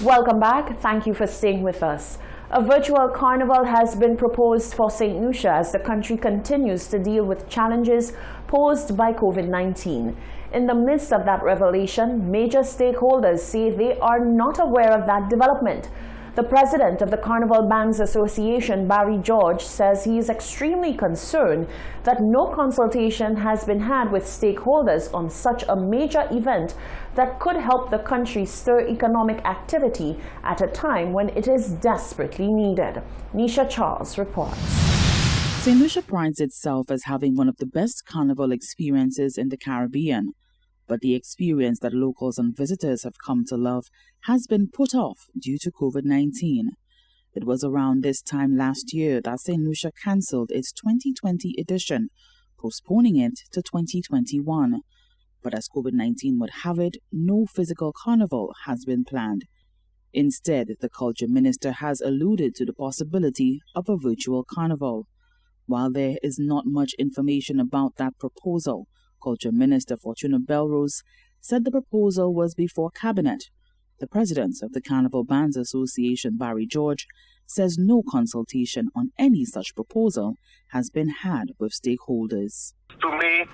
Welcome back. Thank you for staying with us. A virtual carnival has been proposed for St. Lucia as the country continues to deal with challenges posed by COVID-19. In the midst of that revelation, major stakeholders say they are not aware of that development. The president of the Carnival Bands Association, Barry George, says he is extremely concerned that no consultation has been had with stakeholders on such a major event that could help the country stir economic activity at a time when it is desperately needed. Nisha Charles reports. St. Lucia prides itself as having one of the best carnival experiences in the Caribbean. But the experience that locals and visitors have come to love has been put off due to COVID-19. It was around this time last year that St. Lucia cancelled its 2020 edition, postponing it to 2021. But as COVID-19 would have it, no physical carnival has been planned. Instead, the culture minister has alluded to the possibility of a virtual carnival. While there is not much information about that proposal, Culture Minister Fortuna Belrose said the proposal was before Cabinet. The president of the Carnival Bands Association, Barry George, says no consultation on any such proposal has been had with stakeholders. To me,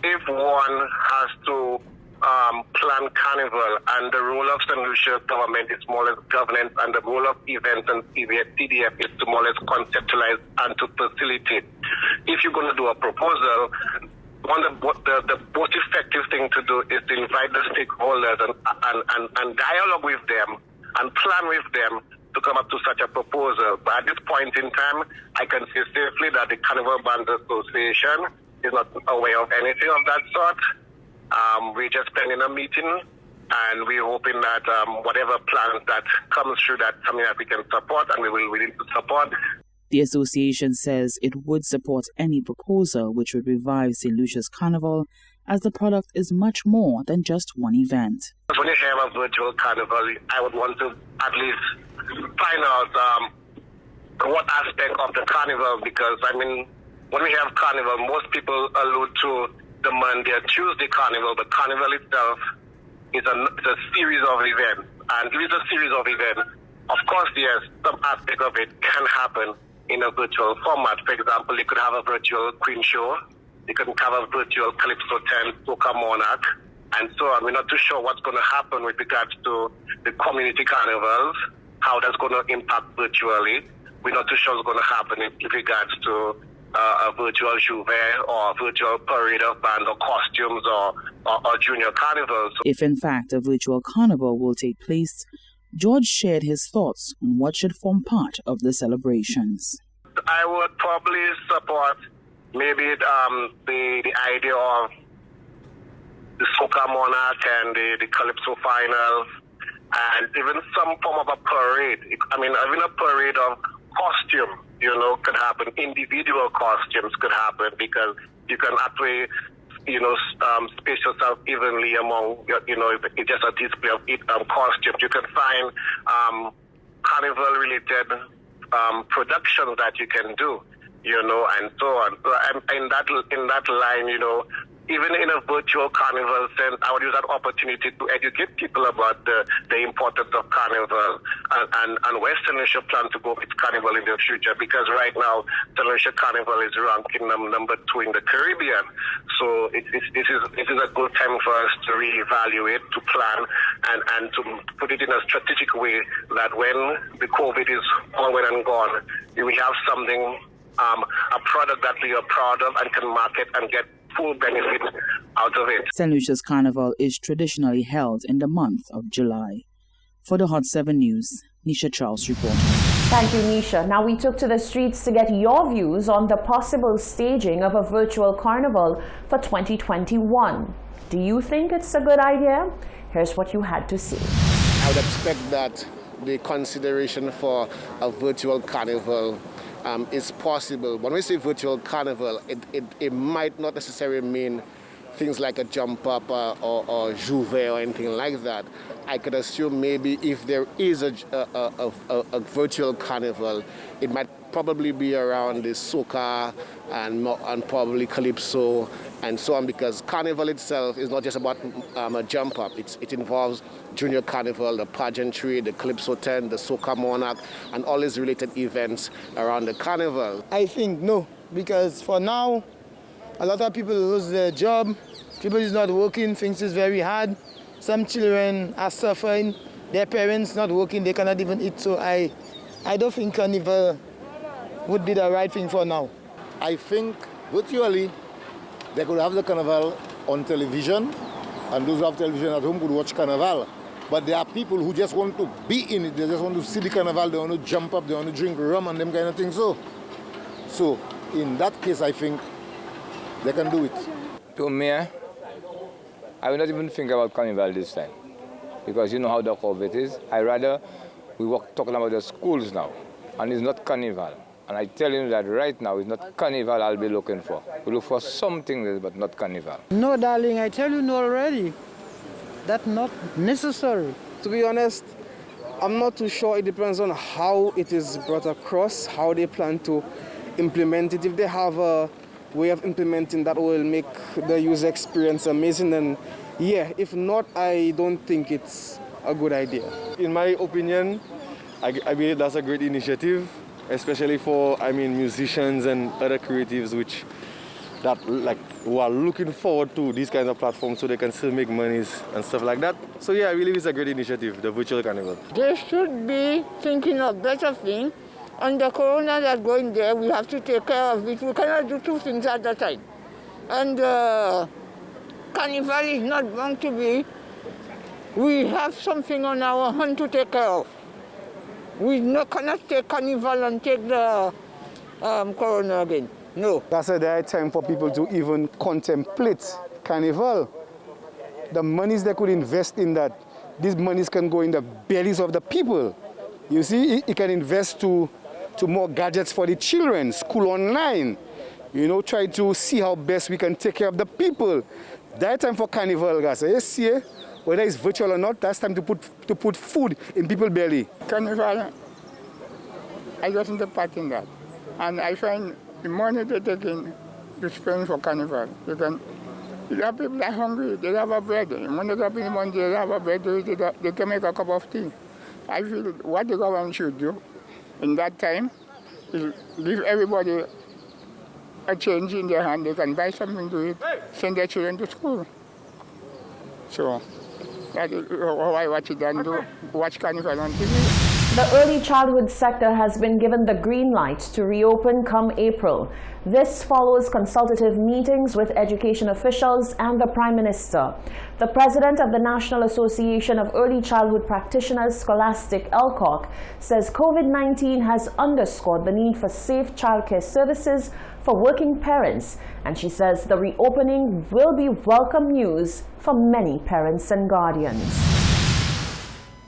if one has to plan carnival, and the role of St. Lucia government is more or less governance, and the role of events and TDF is to more or less conceptualize and to facilitate. If you're going to do a proposal, the most effective thing to do is to invite the stakeholders and dialogue with them and plan with them to come up to such a proposal. But at this point in time, I can say safely that the Carnival Bands Association is not aware of anything of that sort. We're just planning a meeting, and we're hoping that whatever plans that comes through, that's something that we can support, and we will be willing to support. The association says it would support any proposal which would revive St. Lucia's Carnival, as the product is much more than just one event. When you have a virtual carnival, I would want to at least find out what aspect of the carnival, because, I mean, when we have carnival, most people allude to the Monday or Tuesday carnival, but carnival itself is a series of events. And if it's a series of events, of course, yes, some aspect of it can happen in a virtual format. For example, you could have a virtual Queen show, you could have a virtual Calypso 10, Soca Monarch, and so on. We're not too sure what's going to happen with regards to the community carnivals, how that's going to impact virtually. We're not too sure what's going to happen in regards to a virtual J'ouvert or a virtual parade of bands or costumes or junior carnivals. If in fact a virtual carnival will take place, George shared his thoughts on what should form part of the celebrations. I would probably support maybe the idea of the Soca Monarch and the Calypso finals, and even some form of a parade. I mean, even a parade of costume, could happen. Individual costumes could happen, because you can actually, space yourself evenly among, it's just a display of costumes. You can find carnival-related productions that you can do, and so on. So in that line, even in a virtual carnival sense, I would use that opportunity to educate people about the importance of carnival and where St. Lucia plan to go with carnival in the future, because right now St. Lucia Carnival is ranking number 2 in the Caribbean. So this is a good time for us to reevaluate, to plan, and to put it in a strategic way, that when the COVID is all well and gone, we have something, a product that we are proud of and can market and get full benefit out of it. St. Lucia's Carnival is traditionally held in the month of July. For the Hot 7 News, Nisha Charles reporting. Thank you, Nisha. Now we took to the streets to get your views on the possible staging of a virtual carnival for 2021. Do you think it's a good idea? Here's what you had to say. I would expect that the consideration for a virtual carnival is possible. When we say virtual carnival, it might not necessarily mean things like a jump up or Juve or anything like that, I could assume maybe if there is a virtual carnival, it might probably be around the soca and probably calypso and so on, because carnival itself is not just about a jump up. It involves junior carnival, the pageantry, the calypso tent, the soca monarch, and all these related events around the carnival. I think no, because for now, a lot of people lose their job. People is not working, things is very hard. Some children are suffering. Their parents not working, they cannot even eat. So I don't think carnival would be the right thing for now. I think virtually they could have the carnival on television, and those who have television at home could watch carnival. But there are people who just want to be in it. They just want to see the carnival. They want to jump up. They want to drink rum and them kind of things. So in that case, I think they can do it. To me, I will not even think about carnival this time, because you know how the COVID is. I rather we were talking about the schools now, and it's not carnival. And I tell you that right now, it's not carnival I'll be looking for. We look for something, but not carnival. No, darling, I tell you no already. That's not necessary. To be honest, I'm not too sure. It depends on how it is brought across, how they plan to implement it. If they have a way of implementing that will make the user experience amazing, then yeah. If not, I don't think it's a good idea. In my opinion, I believe that's a great initiative, especially for, musicians and other creatives who are looking forward to these kinds of platforms so they can still make monies and stuff like that. So yeah, I believe it's a great initiative, the virtual carnival. They should be thinking of better things. And the corona that's going there, we have to take care of it. We cannot do two things at a time. And carnival is not going to be. We have something on our hand to take care of. We cannot take carnival and take the corona again. No. That's the right time for people to even contemplate carnival. The monies they could invest in that, these monies can go in the bellies of the people. You see, it can invest to more gadgets for the children, school online. Try to see how best we can take care of the people. That time for carnival, guys. You see, whether it's virtual or not, that's time to put food in people's belly. Carnival, I just want to part in that. And I find the money they're taking to spend for carnival. You have people that are hungry, they have a bread. When they have money, they have a bread, they can make a cup of tea. I feel what the government should do in that time is give everybody a change in their hand. They can buy something to eat, send their children to school. So that is how I watch it and watch carnival on TV. The early childhood sector has been given the green light to reopen come April. This follows consultative meetings with education officials and the Prime Minister. The President of the National Association of Early Childhood Practitioners, Scholastic Elcock, says COVID-19 has underscored the need for safe childcare services for working parents, and she says the reopening will be welcome news for many parents and guardians.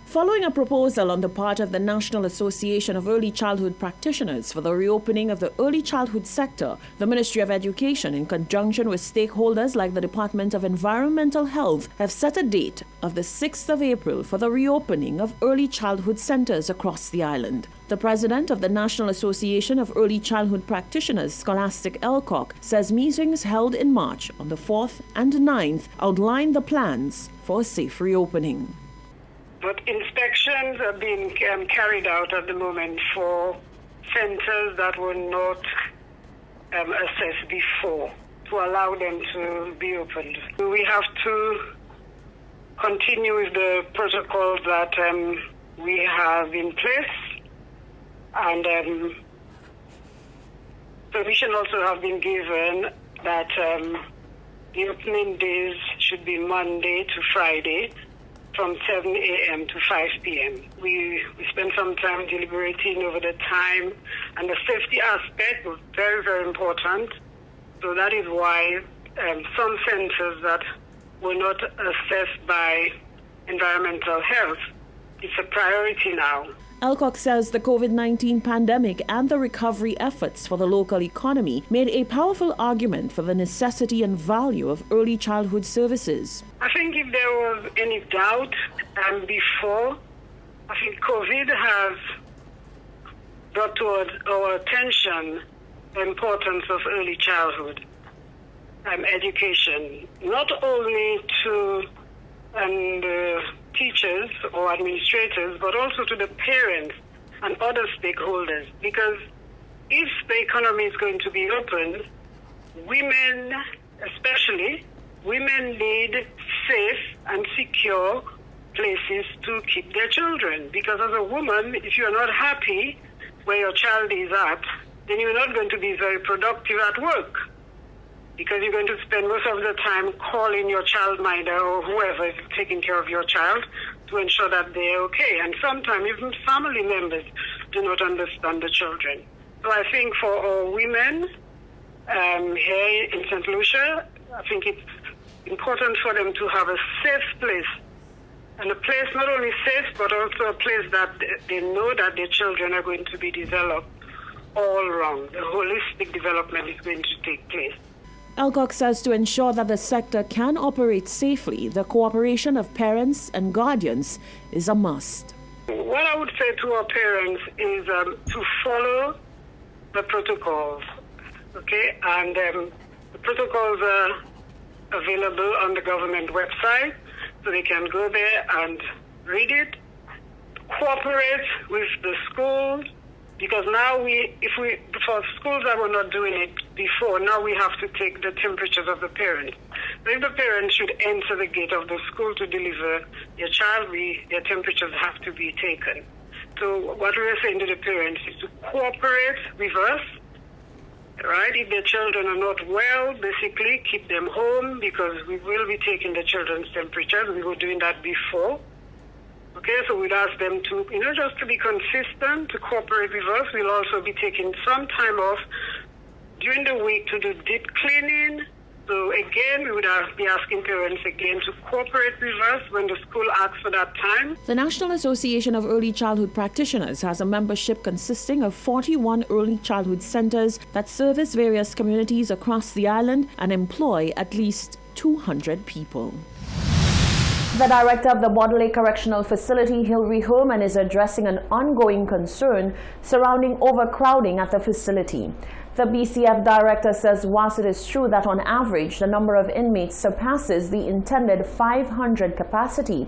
Following a proposal on the part of the National Association of Early Childhood Practitioners for the reopening of the early childhood sector, the Ministry of Education, in conjunction with stakeholders like the Department of Environmental Health, have set a date of the 6th of April for the reopening of early childhood centers across the island. The president of the National Association of Early Childhood Practitioners, Scholastic Elcock, says meetings held in March on the 4th and 9th outlined the plans for a safe reopening. But inspections are being carried out at the moment for centers that were not assessed before, to allow them to be opened. We have to continue with the protocols that we have in place, and permission also have been given that the opening days should be Monday to Friday, from 7 a.m. to 5 p.m. We spent some time deliberating over the time, and the safety aspect was very, very important. So that is why some centers that were not assessed by environmental health, it's a priority now. Alcock says the COVID-19 pandemic and the recovery efforts for the local economy made a powerful argument for the necessity and value of early childhood services. I think if there was any doubt before, I think COVID has brought towards our attention the importance of early childhood education, not only to teachers or administrators, but also to the parents and other stakeholders. Because if the economy is going to be open, women, especially, women need safe and secure places to keep their children. Because as a woman, if you're not happy where your child is at, then you're not going to be very productive at work. Because you're going to spend most of the time calling your childminder or whoever is taking care of your child to ensure that they're okay. And sometimes even family members do not understand the children. So I think for our women here in St. Lucia, I think it's important for them to have a safe place. And a place not only safe, but also a place that they know that their children are going to be developed all round. The holistic development is going to take place. Alcock says to ensure that the sector can operate safely, the cooperation of parents and guardians is a must. What I would say to our parents is to follow the protocols, okay? And the protocols are available on the government website, so they can go there and read it, cooperate with the schools, because now for schools that were not doing it before, now we have to take the temperatures of the parents. So if the parents should enter the gate of the school to deliver their child, their temperatures have to be taken. So what we are saying to the parents is to cooperate with us, right? If their children are not well, basically keep them home, because we will be taking the children's temperatures. We were doing that before. Okay, so we'd ask them to, just to be consistent, to cooperate with us. We'll also be taking some time off during the week to do deep cleaning. So again, we would be asking parents again to cooperate with us when the school asks for that time. The National Association of Early Childhood Practitioners has a membership consisting of 41 early childhood centers that service various communities across the island and employ at least 200 people. The director of the Bordelais Correctional Facility, Hilary Herman, is addressing an ongoing concern surrounding overcrowding at the facility. The BCF director says whilst it is true that on average the number of inmates surpasses the intended 500 capacity,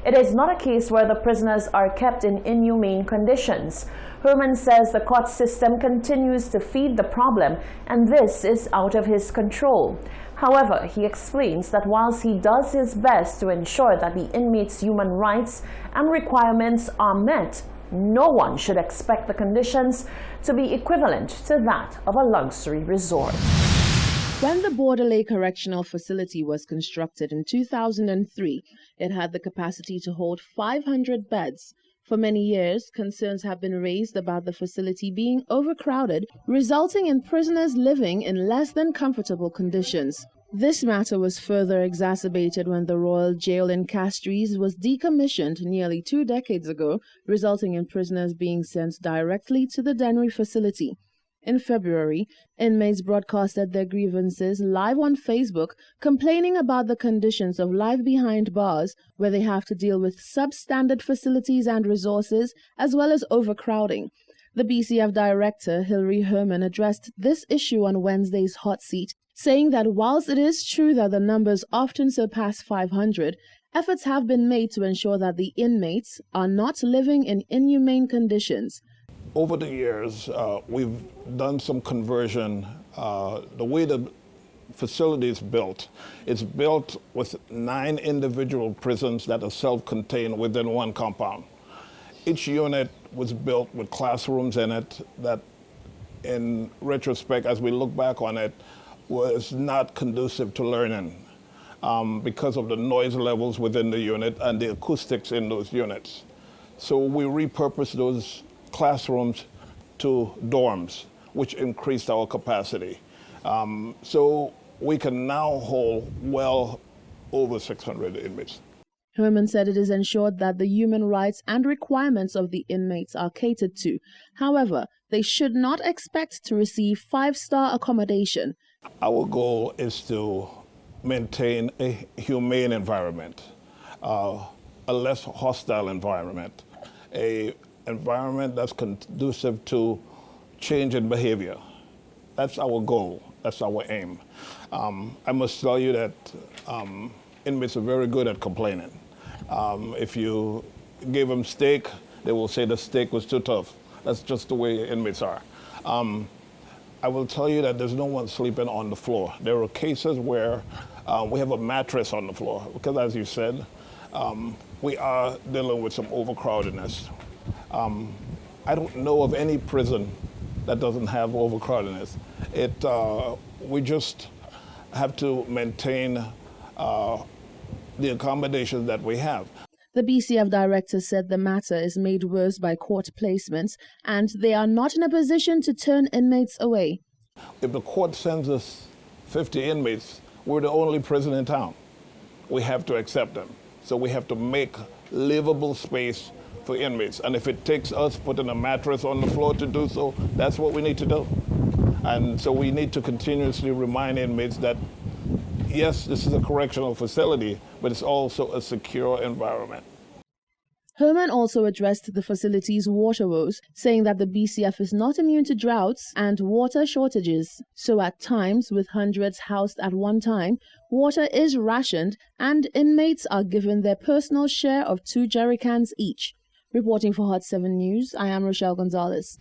it is not a case where the prisoners are kept in inhumane conditions. Herman says the court system continues to feed the problem and this is out of his control. However, he explains that whilst he does his best to ensure that the inmates' human rights and requirements are met, no one should expect the conditions to be equivalent to that of a luxury resort. When the Bordelais Correctional Facility was constructed in 2003, it had the capacity to hold 500 beds. For many years, concerns have been raised about the facility being overcrowded, resulting in prisoners living in less than comfortable conditions. This matter was further exacerbated when the Royal Jail in Castries was decommissioned nearly 2 decades ago, resulting in prisoners being sent directly to the Dennery facility. In February, inmates broadcasted their grievances live on Facebook, complaining about the conditions of life behind bars, where they have to deal with substandard facilities and resources, as well as overcrowding. The BCF director, Hilary Herman, addressed this issue on Wednesday's Hot Seat, saying that whilst it is true that the numbers often surpass 500, efforts have been made to ensure that the inmates are not living in inhumane conditions. Over the years, we've done some conversion. The way the facility is built, it's built with 9 individual prisons that are self-contained within one compound. Each unit was built with classrooms in it that, in retrospect, as we look back on it, was not conducive to learning because of the noise levels within the unit and the acoustics in those units. So we repurposed those classrooms to dorms, which increased our capacity. So we can now hold well over 600 inmates. Herman said it is ensured that the human rights and requirements of the inmates are catered to. However, they should not expect to receive 5-star accommodation. Our goal is to maintain a humane environment, a less hostile environment, an environment that's conducive to change in behavior. That's our goal. That's our aim. I must tell you that inmates are very good at complaining. If you give them steak, they will say the steak was too tough. That's just the way inmates are. I will tell you that there's no one sleeping on the floor. There are cases where we have a mattress on the floor because, as you said, we are dealing with some overcrowdedness. I don't know of any prison that doesn't have overcrowdedness. We just have to maintain the accommodations that we have. The BCF director said the matter is made worse by court placements and they are not in a position to turn inmates away. If the court sends us 50 inmates, we're the only prison in town. We have to accept them. So we have to make livable space for inmates. And if it takes us putting a mattress on the floor to do so, that's what we need to do. And so we need to continuously remind inmates that, yes, this is a correctional facility, but it's also a secure environment. Herman also addressed the facility's water woes, saying that the BCF is not immune to droughts and water shortages. So at times, with hundreds housed at one time, water is rationed and inmates are given their personal share of 2 jerrycans each. Reporting for Hot 7 News, I am Rochelle Gonzalez.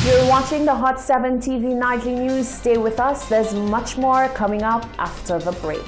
You're watching the Hot 7 TV Nightly News. Stay with us. There's much more coming up after the break.